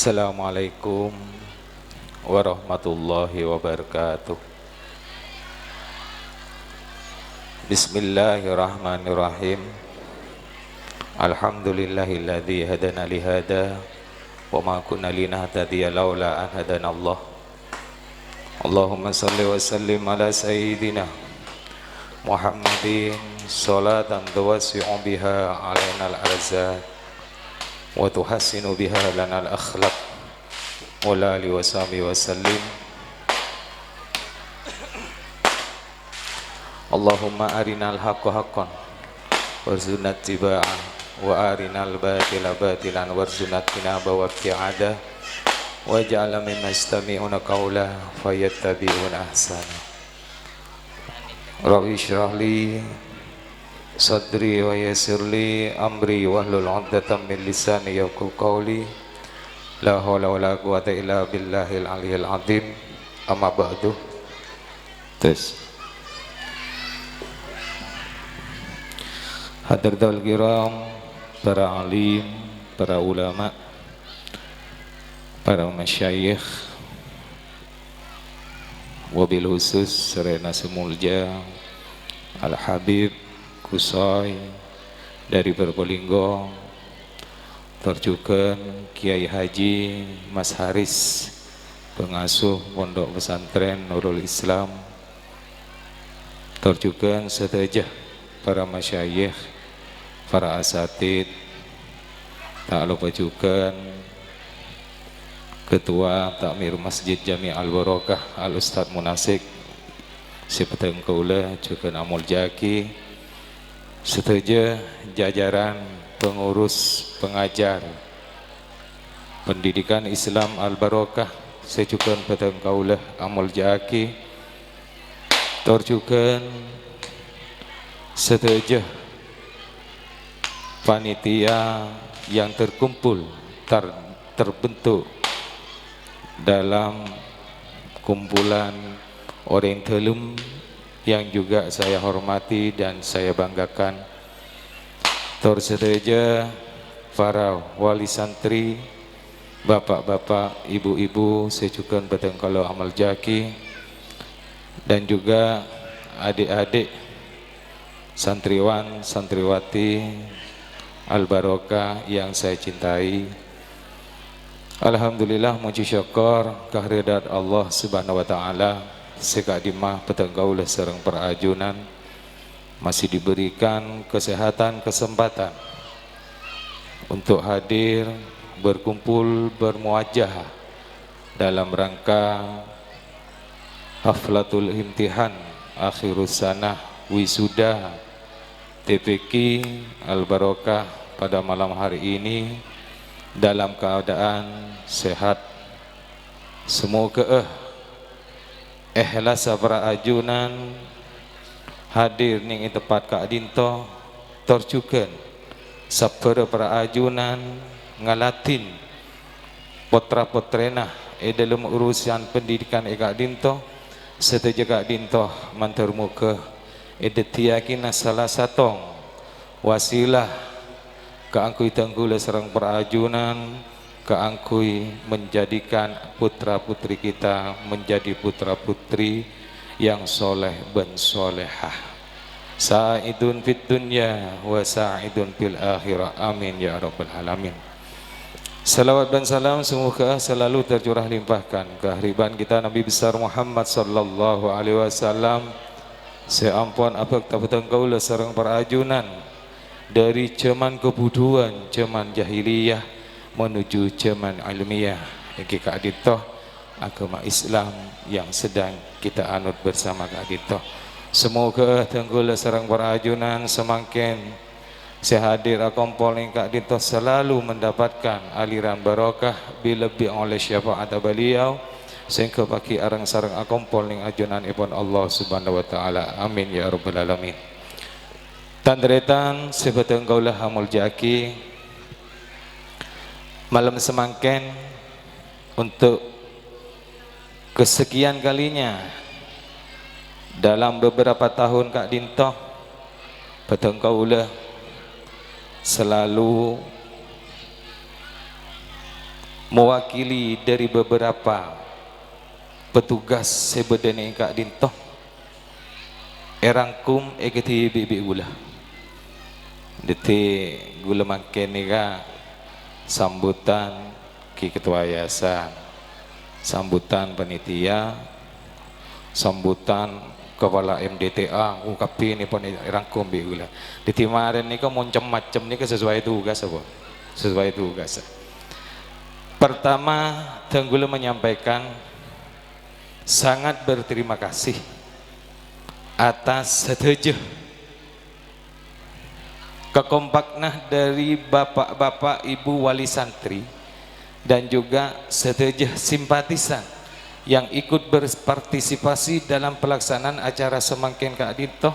Assalamualaikum warahmatullahi wabarakatuh. Bismillahirrahmanirrahim. Alhamdulillahilladzi hadana lihada wa ma kunna linahtadiya laula an hadanallah. Allahumma salli wa sallim ala sayyidina Muhammadin salatan tuwasi'u biha alaina al-arzaq wa tuhassinu biha lana al-akhlaq wa la alihi wa sahbihi wa sallim. Allahumma arinal haqqa haqqan warzuqna ittiba'ah wa arinal batila batilan warzuqna tinaba wa ibti'adah waj'alna mimman yastami'una qawla fayattabi'una ahsana. Rabbi shrah li sadri wa yassir li amri wahlul 'uqdatam min lisani yafqahu qawli. La haula wala quwwata illa billahil aliyyil azim. Amma ba'du. Hadratul kiram, para alim, para ulama, para masyayikh, wabil khusus Serena Semulja Al-Habib Kusoi dari Probolinggo, terjukan Kiai Haji Mas Haris, pengasuh Pondok Pesantren Nurul Islam, terjukan setajah para masyayikh, para asatid, tak lupa juga Ketua Takmir Masjid Jami Al-Barokah Al-Ustadz Munasik Sipeteng Kaula juga Amul Jaki, setuju jajaran pengurus pengajar pendidikan Islam Al-Barokah sejukan Peteng Kaula Amul Jaki, terjukan setuju panitia yang terkumpul terbentuk dalam kumpulan Orientalum yang juga saya hormati dan saya banggakan. Tersedia para wali santri, bapak-bapak, ibu-ibu sejukan Betengkalo Amal Jaki, dan juga adik-adik santriwan santriwati Al-Barokah yang saya cintai. Alhamdulillah, muji syukur kehadirat Allah Subhanahu wa taala sekadimah petenggaul sereng perajunan masih diberikan kesehatan, kesempatan untuk hadir berkumpul bermuajah dalam rangka haflatul imtihan akhirus sanah wisuda TPQ Al-Barokah pada malam hari ini dalam keadaan sehat. Semoga ikhlas para ajunan hadir ning tepat Kak Dinto terjukan sabara para ajunan ngalatin potra-potrena dalam urusan pendidikan Kak Dinto setuju Kak Dinto mantur muka edetiakina salah satu wasilah keangkui tanggula serang perajunan, keangkui menjadikan putra putri kita menjadi putra putri yang soleh dan solehah, sa'idun fid dunya wa sa'idun fil akhirah, amin ya rabbal alamin. Salawat dan salam semoga selalu tercurah limpahkan kehadiran kita Nabi besar Muhammad sallallahu alaihi wasallam. Seampun apa kita kaula sareng perajunan dari zaman kebuduan, zaman jahiliyah menuju zaman ilmiah yang Kak Dito agama Islam yang sedang kita anut bersama Kak Dito. Semoga tenggula sareng perajunan semakin sehadir akompol yang Kak Dito selalu mendapatkan aliran barokah lebih oleh syafaat beliau sehingga bagi arang sarang akompol yang ajunan ibn Allah Subhanahu wa taala, amin ya rabbal alamin. Tandretan sebeteng kaulah Amul Jaki malam semangken untuk kesekian kalinya dalam beberapa tahun Kak Dinto beteng kaulah selalu mewakili dari beberapa petugas sebedene Kak Dinto erangkum eketi bibi gula deti gula makin nika sambutan ki ketua yayasan, sambutan panitia, sambutan kepala MDTA ungkapi ini pun rangkum biula di timaren ini kan macam-macam ini sesuai tugas apa sesuai tugas. Pertama Tenggula menyampaikan sangat berterima kasih atas setuju kekompaknah dari bapak-bapak ibu wali santri dan juga setuju simpatisan yang ikut berpartisipasi dalam pelaksanaan acara semangkin Kak Dinto.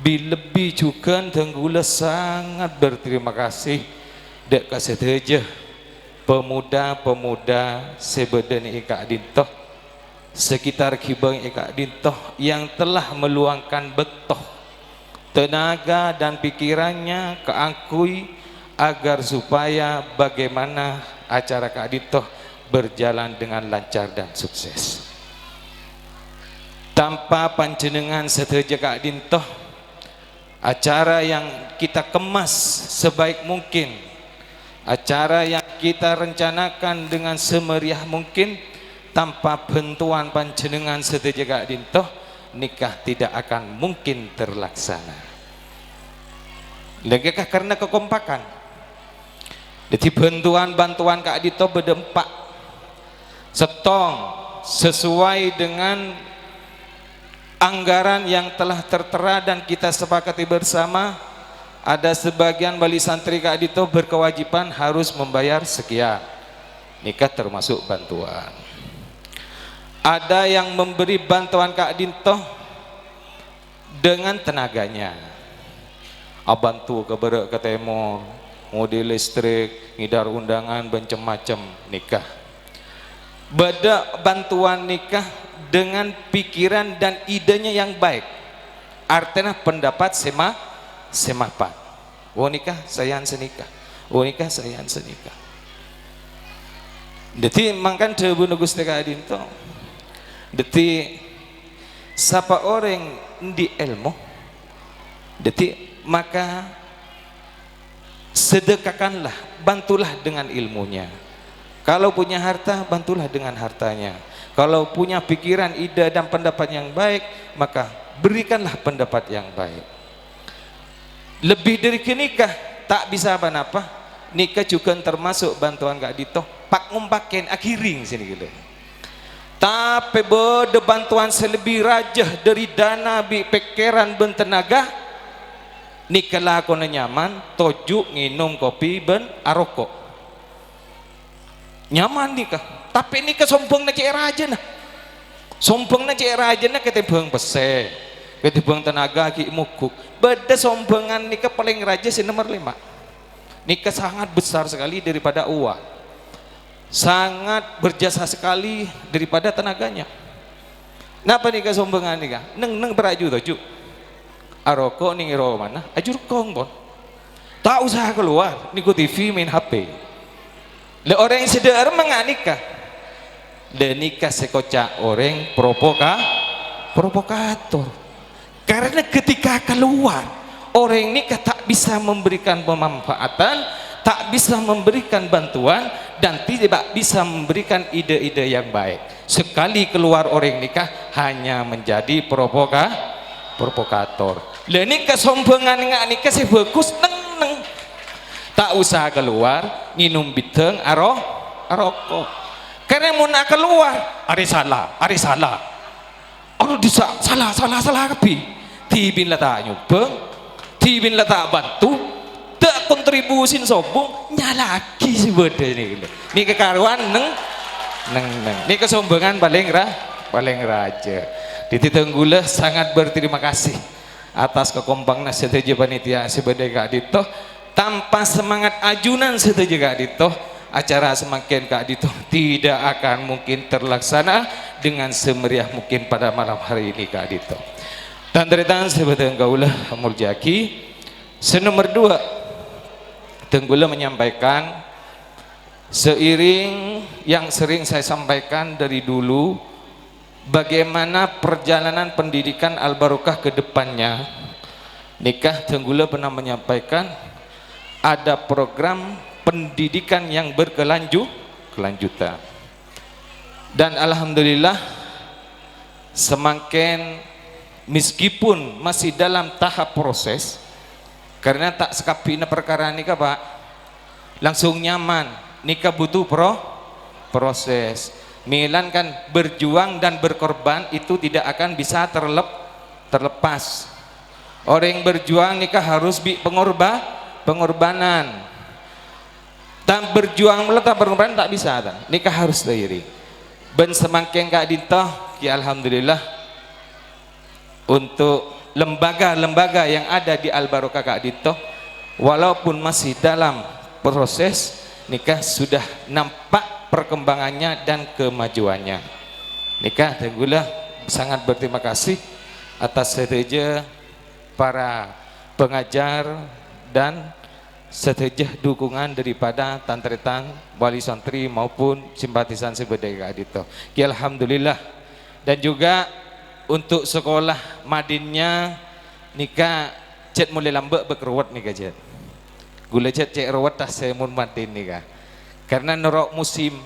Lebih juga Tenggula sangat berterima kasih dek setuju pemuda-pemuda sebedene Kak Dinto sekitar kibang Kak Dinto yang telah meluangkan betoh tenaga dan pikirannya keangkui agar supaya bagaimana acara Kak Dinto berjalan dengan lancar dan sukses. Tanpa panjenengan setuju Kak Dinto, acara yang kita kemas sebaik mungkin, acara yang kita rencanakan dengan semeriah mungkin, tanpa bantuan panjenengan setuju Kak Dinto, nikah tidak akan mungkin terlaksana. Legakah karena kekompakan. Jadi bantuan Kak Dinto berdempak setong sesuai dengan anggaran yang telah tertera dan kita sepakati bersama. Ada sebagian wali santri Kak Dinto berkewajiban harus membayar sekian, nikah termasuk bantuan. Ada yang memberi bantuan Kak Dinto dengan tenaganya, bantu ke berek ke temo model listrik ngidar undangan macam-macam nikah. Beda bantuan nikah dengan pikiran dan idenya yang baik, artinya pendapat semapat. Oh nikah sayang senikah, oh nikah sayang senikah. Jadi makan debu nugus Kak Dinto. Jadi siapa orang di ilmu, jadi maka sedekahkanlah, bantulah dengan ilmunya. Kalau punya harta, bantulah dengan hartanya. Kalau punya pikiran, ide dan pendapat yang baik, maka berikanlah pendapat yang baik. Lebih dari kenikah tak bisa apa-apa, nikah juga termasuk bantuan Kak Dinto. Pak ngumpakin akhiring sini gitu. Tapi beda bantuan selebih rajah dari dana bi pikiran ben tenaga, nikah lah kona nyaman, tojuk nginum kopi ben aroko. Nyaman nikah, tapi nikah sombong na cek raja nah, sombong na cek raja nah ketibang pese, ketibang tenaga ki mukuk. Beda sombongan nikah paling raja si nomor 5. Nikah sangat besar sekali daripada uang, sangat berjasa sekali daripada tenaganya. Napa nikah sombongan nikah? Neng beraju toju, aroko ning iro mana? Ajur kongbon, tak usah keluar, niku TV main HP. Le orang yang sedar menganikah, le nikah sekocak orang provokator. Karena ketika keluar orang nikah tak bisa memberikan pemanfaatan, tak bisa memberikan bantuan dan tidak bisa memberikan ide-ide yang baik. Sekali keluar orang nikah hanya menjadi provokator. Le nikah sombongan nikah sebagus neng. Tak usah keluar nginum biteng aroko. Karena mau nak keluar ari salah orang bisa salah kepi tibin lah tak nyubeng, tibin lah tak bantu, tak kontribusin sombong nyalaki si beda ini kekaruan neng ini kesombongan paling raja. Di Tenggula sangat berterima kasih atas kekompaknya setuju panitia sebagai Kak Dinto. Tanpa semangat ajunan setuju Kak Dinto, acara semakin Kak Dinto tidak akan mungkin terlaksana dengan semeriah mungkin pada malam hari ini Kak Dinto. Dan dari tangan sebagai Tenggula Muljaki, senomor 2 Tenggula menyampaikan Seiring yang sering saya sampaikan dari dulu, bagaimana perjalanan pendidikan Al Barokah ke depannya, nikah Tenggula pernah menyampaikan ada program pendidikan yang berkelanjutan. Dan alhamdulillah semakin meskipun masih dalam tahap proses, karena tak sekapina perkara nikah Pak langsung nyaman, nikah butuh proses. Milan kan berjuang dan berkorban itu tidak akan bisa terlepas. Orang yang berjuang nikah harus pengorbanan. Tak berjuang meletak pengorbanan tak bisa, nikah harus sendiri. Ben semakin Kak Dinto, ya alhamdulillah untuk lembaga-lembaga yang ada di Al Barokah Kak Dinto, walaupun masih dalam proses, nikah sudah nampak perkembangannya dan kemajuannya. Nikah Tenggula sangat berterima kasih atas setuju para pengajar dan setuju dukungan daripada tantretan wali santri maupun simpatisan sebedai Kak Dinto. Ya alhamdulillah. Dan juga untuk sekolah madinnya nikah cet mulai lambat berkeruat nikah cet. Gula cet cek rawat tas saya mun madin nikah. Karena nerok musim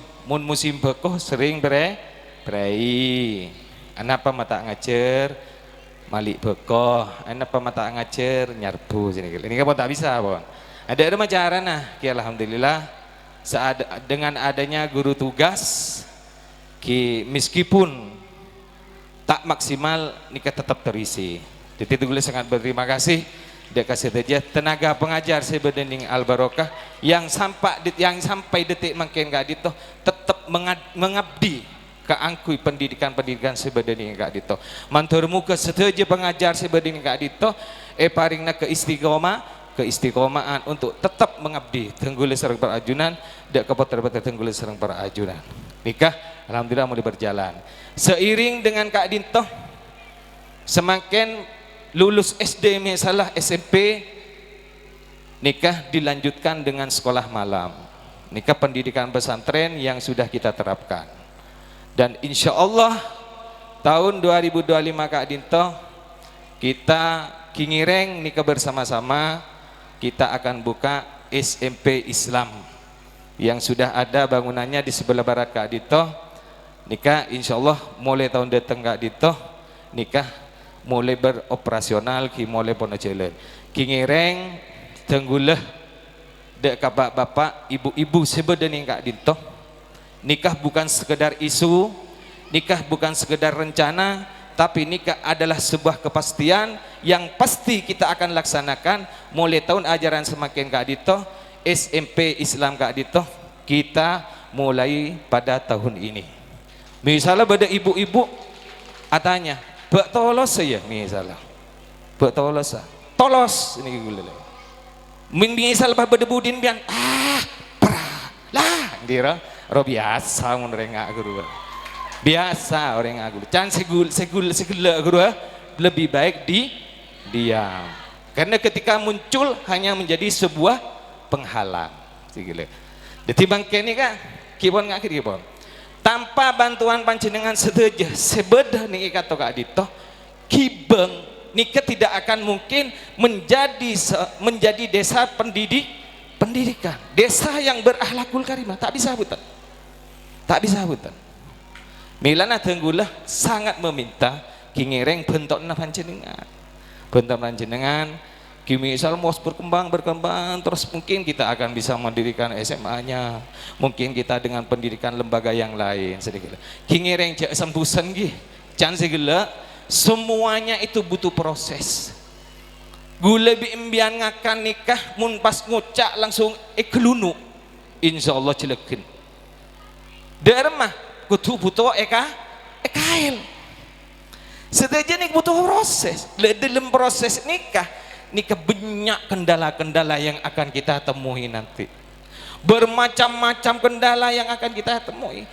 bekoh sering berai. Anapa mata ngajar malik bekoh, anapa mata ngajar nyarbu sini. Ini kan tak bisa, Bang. Ada cara nah, ya alhamdulillah dengan adanya guru tugas meskipun tak maksimal nikah tetap terisi. Jadi itu gue sangat berterima kasih dia kasih saja tenaga pengajar sebedening Al Barokah yang sampai detik makin Kak Dinto tetap mengabdi ke angkui pendidikan sebedening Kak Dinto. Manturmu ke setuju pengajar sebedening Kak Dinto paringna keistiqomahan untuk tetap mengabdi Tenggula Serang Perajunan dak kepoter-poter Tenggula Serang Perajunan. Nikah alhamdulillah mulai berjalan. Seiring dengan Kak Dinto semakin lulus SD misalnya SMP, nikah dilanjutkan dengan sekolah malam. Nikah pendidikan pesantren yang sudah kita terapkan. Dan insya Allah tahun 2025 Kak Dinto kita kingireng nikah bersama-sama, kita akan buka SMP Islam yang sudah ada bangunannya di sebelah barat Kak Dinto. Nikah insya Allah mulai tahun datang Kak Dinto nikah mulai beroperasional mulai pono jalan. Kingireng Tenggula dek bapak ibu-ibu sebedening Kak Dinto. Nikah bukan sekedar isu, nikah bukan sekedar rencana, tapi nikah adalah sebuah kepastian yang pasti kita akan laksanakan mulai tahun ajaran semakin Kak Dinto. SMP Islam Kak Dinto kita mulai pada tahun ini. Misalnya pada ibu-ibu atanya bak tolos saya misalnya bak tolos tolos ini gula misal pada budin bian lah dira ro biasa mun rengak guru biasa orang aku can segula guru lebih baik diam karena ketika muncul hanya menjadi sebuah penghalang segala detimbang kene Kak kibon ngakir kibon tanpa bantuan panjenengan setuju sebedah nih kata Kak Dinto kibeng nikah tidak akan mungkin menjadi desa pendidikan desa yang berakhlakul karimah tak bisa bukan Milana Tenggula sangat meminta kingireng bentukna panjenengan misal mau berkembang terus mungkin kita akan bisa mendirikan SMA-nya, mungkin kita dengan pendidikan lembaga yang lain sedikit. Kingireng jak sembusan gih, can segala semuanya itu butuh proses. Gula biimbian ngakan nikah mun pas ngucak langsung kelunu, insya Allah celekin. Dermah kudu butuh ekail. Setelah nik butuh proses, dalam proses nikah banyak kendala-kendala yang akan kita temui nanti, bermacam-macam kendala yang akan kita temui.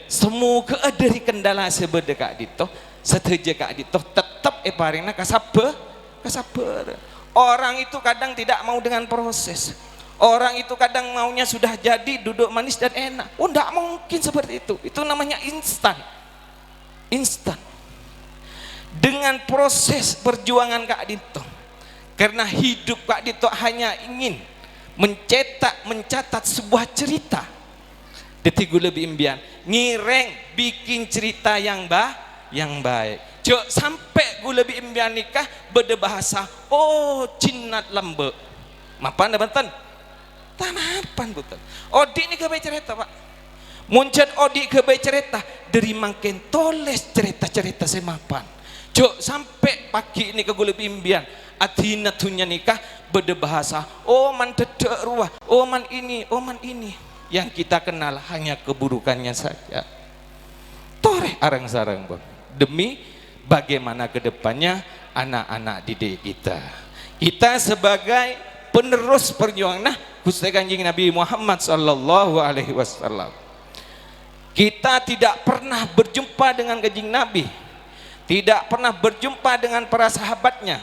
Semoga dari kendala sebeda Kak Dinto setuju Kak Dinto tetap paringna kasabar. Orang itu kadang tidak mau dengan proses, Orang itu kadang maunya sudah jadi, duduk manis dan enak. Oh, tidak mungkin seperti itu. Itu namanya instan. Instan. Dengan proses perjuangan Kak Dito. Karena hidup Kak Dito hanya ingin mencatat sebuah cerita. Detik gue lebih imbian, ngireng bikin cerita yang baik. Cok sampai gue lebih imbian nikah beda bahasa. Oh, cinat lembe. Mapan dah Banten. Tanapan betul. Odi ni kebaik cerita Pak. Muncul Odi kebaik cerita dari makin toles cerita-cerita semapan. Cok sampai pagi ini ke gue lebih imbian. Atina tunya nikah beda bahasa. Oh man dedek ruah. Oh man ini. Oh man ini. Yang kita kenal hanya keburukannya saja. Toreh arang-sarang Bang. Demi bagaimana kedepannya anak-anak didik kita. Kita sebagai penerus perjuangan. Nah, Gusti Kanjeng Nabi Muhammad sallallahu alaihi wasallam. Kita tidak pernah berjumpa dengan Kanjeng Nabi. Tidak pernah berjumpa dengan para sahabatnya.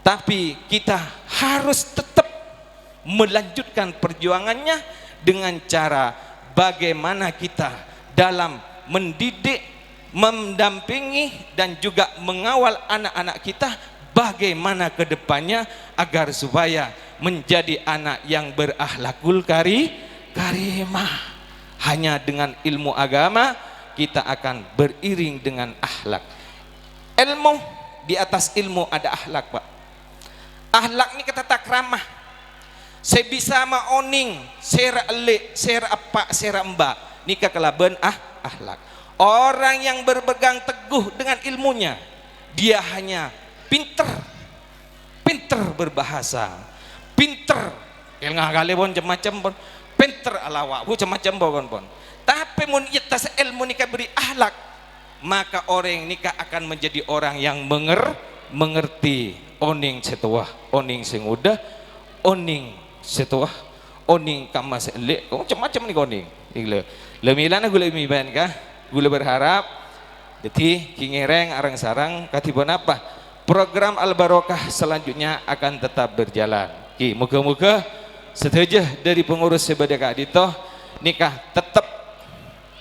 Tapi kita harus tetap melanjutkan perjuangannya dengan cara bagaimana kita dalam mendidik, mendampingi dan juga mengawal anak-anak kita bagaimana kedepannya agar supaya menjadi anak yang berakhlakul karimah. Hanya dengan ilmu agama kita akan beriring dengan akhlak. Ilmu di atas ilmu ada akhlak Pak. Akhlak ini kata takramah. Saya bisa maoning, sera elik, sera apa, sera mbak. Nikah kelaban akhlak. Orang yang berpegang teguh dengan ilmunya, dia hanya pinter berbahasa, pinter ilmu kali pun macam pun, pinter alawak bu macam pun. Tapi mun atas ilmu nikah beri akhlak, maka orang nikah akan menjadi orang yang mengerti oning setuah, oning sing udah, oning setuah, oning kamas elek, macam-macam nih oning. Lemilana gula miban kah? Gula berharap jadi kingereng arang sarang katibon apa? Program Al Barokah selanjutnya akan tetap berjalan. Ki, moga-moga setuju dari pengurus sebagai Kak Dito nikah tetap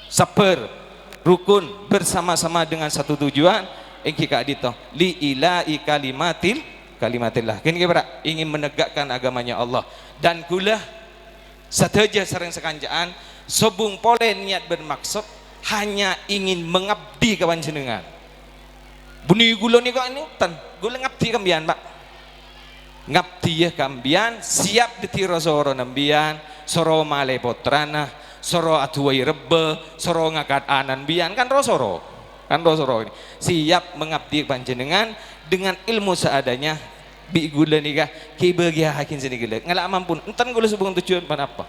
sabar, rukun bersama-sama dengan satu tujuan. Engki Kak Dito li ilahi kalimatillah. Kini kita ingin menegakkan agamanya Allah dan gula setuju sering sekanjaan sobung pole niat bermaksud hanya ingin mengabdi kawan jenengan. Buni gula ni kok ini tan gula ngabdi kambian Pak. Ngabdi ya kambian siap ditiro soro nambian soro male potrana soro atuai rebe soro ngakat anan bian kan rosoro ini siap mengabdi panjenengan dengan ilmu seadanya bi gula nikah ki bagia hakin sini gula ngalak mampun enten gula sebung tujuan pan apa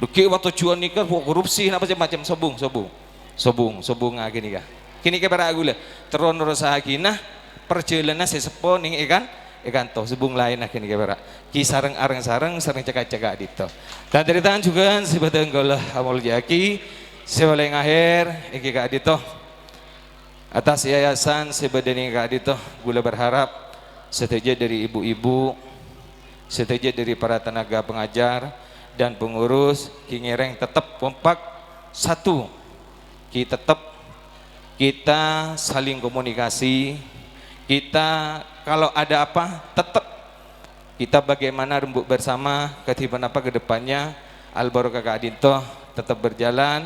duki waktu tujuan nikah korupsi apa macam sobung lagi nikah kini ke para gula teron rosa hakinah perjalanan sesepo ning ikan toh sebung lain kini ke para kisareng areng sareng sering cekak dito dan dari tangan juga sebatang gula amol jaki sebaleng akhir iki Kak Dito atas yayasan sebadani Kak Dito gula berharap setuju dari ibu-ibu, setuju dari para tenaga pengajar dan pengurus kingereng tetap kompak satu. Kita saling komunikasi. Kita kalau ada apa tetap kita bagaimana rembuk bersama ketiban apa kedepannya Al Barokah Kak Dito tetap berjalan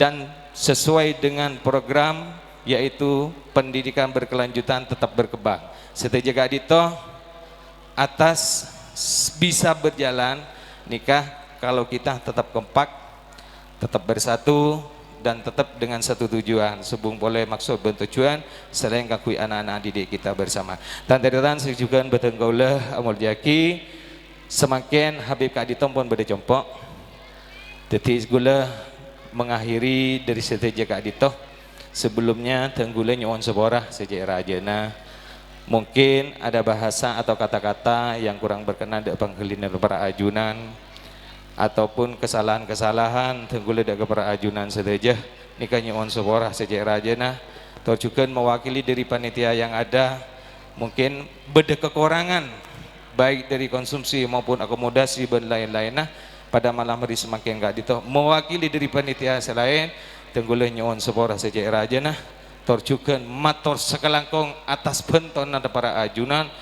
dan sesuai dengan program yaitu pendidikan berkelanjutan tetap berkembang. Setuju Kak Dito atas bisa berjalan nikah kalau kita tetap kompak, tetap bersatu dan tetap dengan satu tujuan. Sebung boleh maksud bertujuan selain kakui anak-anak didik kita bersama. Dan terutan juga betenggolah amul jaki semakin Habib Kak Dito pun berdejompok. Jadi gula mengakhiri dari setuju Kak Dito. Sebelumnya tenggule nyuwun seborah sejak rajana. Mungkin ada bahasa atau kata-kata yang kurang berkenan dari pangkelinan para ajunan ataupun kesalahan-kesalahan tenggule dari para ajunan saja nikah nyuwun seborah sejak rajana atau juga mewakili dari panitia yang ada mungkin beda kekurangan baik dari konsumsi maupun akomodasi dan lain-lain pada malam hari semakin enggak dito mewakili dari panitia selain tengguleh nyon sepora saja raja torjukan mator sekalangkong atas benton ada para ajunan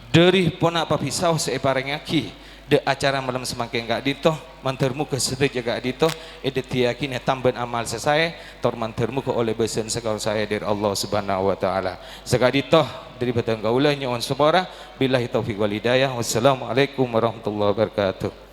dari ponak papisau seeparengaki de acara malam semakin enggak dito mantermu ke sedek jaga dito edet yakin tamban amal selesai tor mantermu ke oleh besen sekal saya dari Allah Subhanahu wa taala sekadito dari batang gaula nyon sepora billahi taufik wal hidayah wassalamualaikum warahmatullahi wabarakatuh.